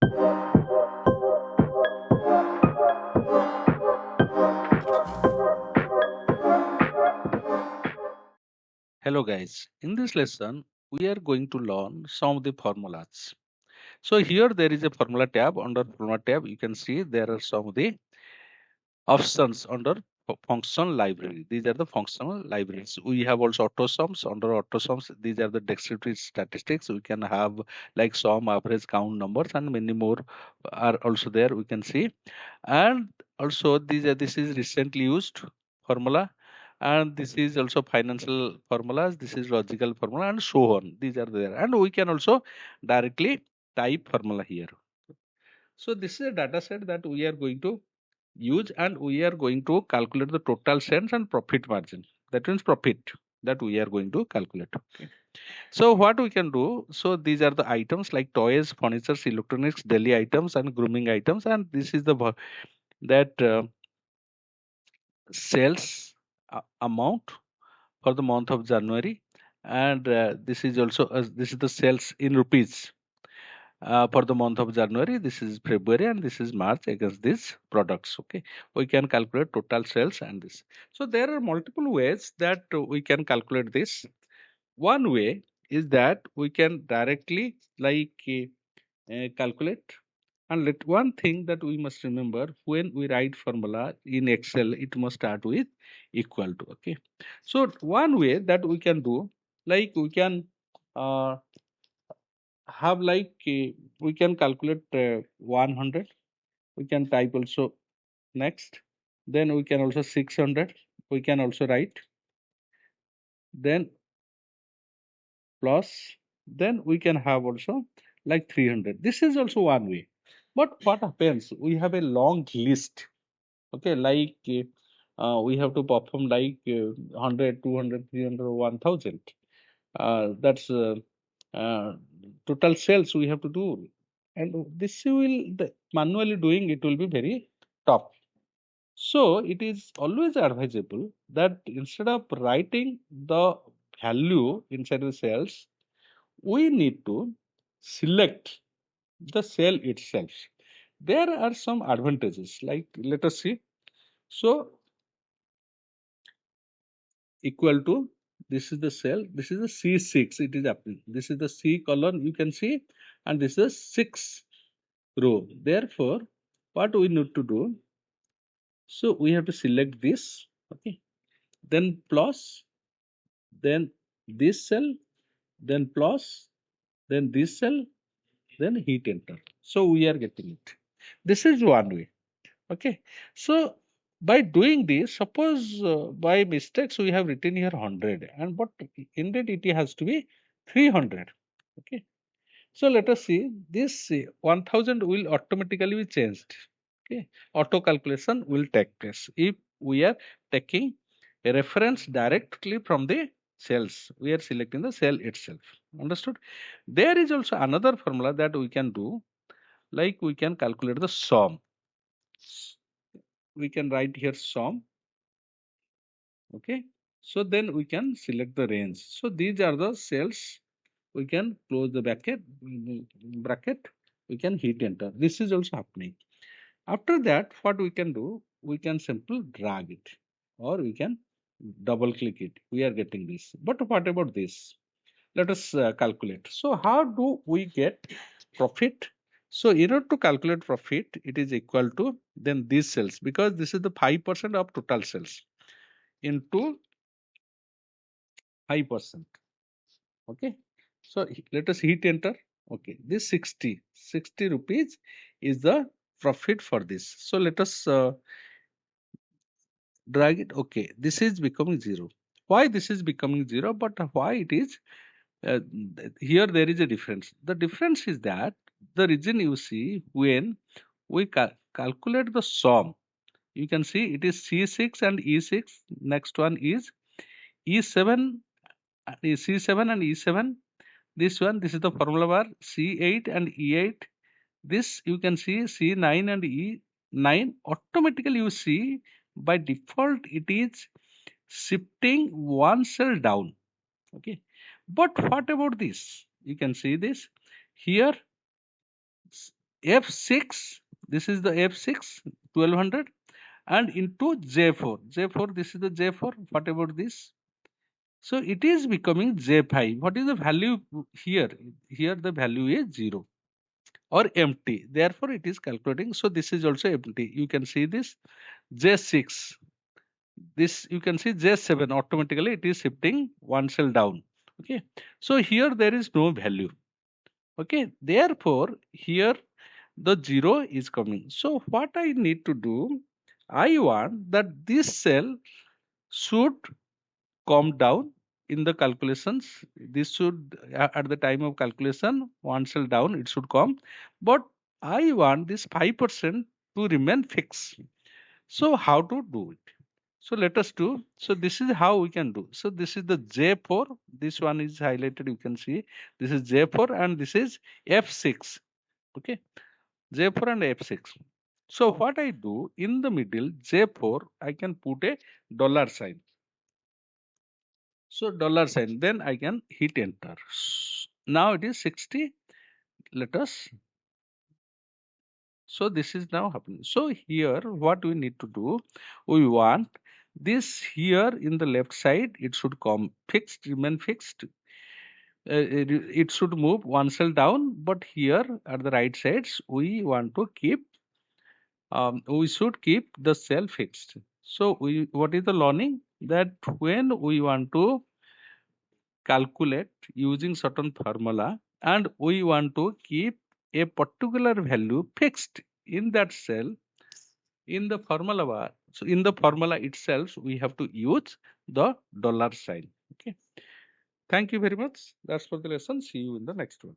Hello guys, in this lesson we are going to learn some of the formulas. So here there is a formula tab. Under formula tab you can see there are some of the options under function library. These are the functional libraries. We have also autosums. Under autosums these are the descriptive statistics. We can have like sum, average, count, numbers and many more are also there, we can see. And also this is recently used formula, and this is also financial formulas, this is logical formula and so on. These are there, and we can also directly type formula here. So this is a data set that we are going to use, and we are going to calculate the total sales and profit margin. That means profit that we are going to calculate. Okay. So what we can do, so these are the items like toys, furniture, electronics, daily items and grooming items, and this is the that sales amount for the month of January, and this is also this is the sales in rupees for the month of January. This is February and this is March against these products. Okay, we can calculate total sales and this. So there are multiple ways that we can calculate this. One way is that we can directly like calculate. And let one thing that we must remember, when we write formula in Excel, it must start with equal to. Okay. So one way that we can do, like we can uh, have like we can calculate 100. We can type also next. Then we can also 600. We can also write. Then plus. Then we can have also like 300. This is also one way. But what happens? We have a long list. Okay, like we have to perform like 100, 200, 300, 1000. That's uh, total sales we have to do, and this will manually doing it will be very tough. So it is always advisable that instead of writing the value inside the cells, we need to select the cell itself. There are some advantages, like let us see. So equal to, this is the cell, this is the C6, it is happening, this is the C column you can see, and this is the 6 row. Therefore what we need to do, so we have to select this. Okay, then plus, then this cell, then plus, then this cell, then hit enter. So we are getting it. This is one way. Okay, so by doing this, suppose by mistakes we have written here 100, and but indeed it has to be 300. Okay, so let us see this 1000 will automatically be changed. Okay, auto calculation will take place if we are taking a reference directly from the cells. We are selecting the cell itself. Understood? There is also another formula that we can do, like we can calculate the sum. We can write here sum. Okay, so then we can select the range. So these are the cells. We can close the bracket, we can hit enter. This is also happening. After that what we can do, we can simply drag it, or we can double click it. We are getting this. But what about this? Let us calculate. So how do we get profit? So in order to calculate profit, it is equal to then these cells, because this is the 5% of total sales into 5%. Okay, so let us hit enter. Okay, this 60 rupees is the profit for this. So let us drag it. Okay, this is becoming 0. Why this is becoming 0? But why it is here, there is a difference. The difference is that the reason you see, when we calculate the sum, you can see it is C6 and E6. Next one is E7, C7 and E7. This one, this is the formula bar, C8 and E8. This you can see C9 and E9. Automatically you see by default it is shifting one cell down. Okay, but what about this? You can see this here, F6, this is the F6, 1200, and into J4. J4, this is the J4. What about this? So it is becoming J5. What is the value here? Here the value is 0 or empty. Therefore, it is calculating. So this is also empty. You can see this J6. This you can see J7. Automatically, it is shifting one cell down. Okay. So here there is no value. Okay. Therefore, here the 0 is coming. So what I need to do? I want that this cell should come down in the calculations. This should at the time of calculation one cell down it should come, but I want this 5% to remain fixed. So how to do it? So let us do. So this is how we can do. So this is the J4. This one is highlighted. You can see this is J4 and this is F6. Okay, J4 and F6. So what I do in the middle J4, I can put a dollar sign. So dollar sign, then I can hit enter. Now it is 60. Let us. So this is now happening. So here what we need to do, we want this here in the left side, it should come fixed, remain fixed. It should move one cell down, but here at the right sides, we want to keep, we should keep the cell fixed. So what is the learning? That when we want to calculate using certain formula and we want to keep a particular value fixed in that cell in the formula bar. So in the formula itself, we have to use the dollar sign. Okay. Thank you very much. That's for the lesson. See you in the next one.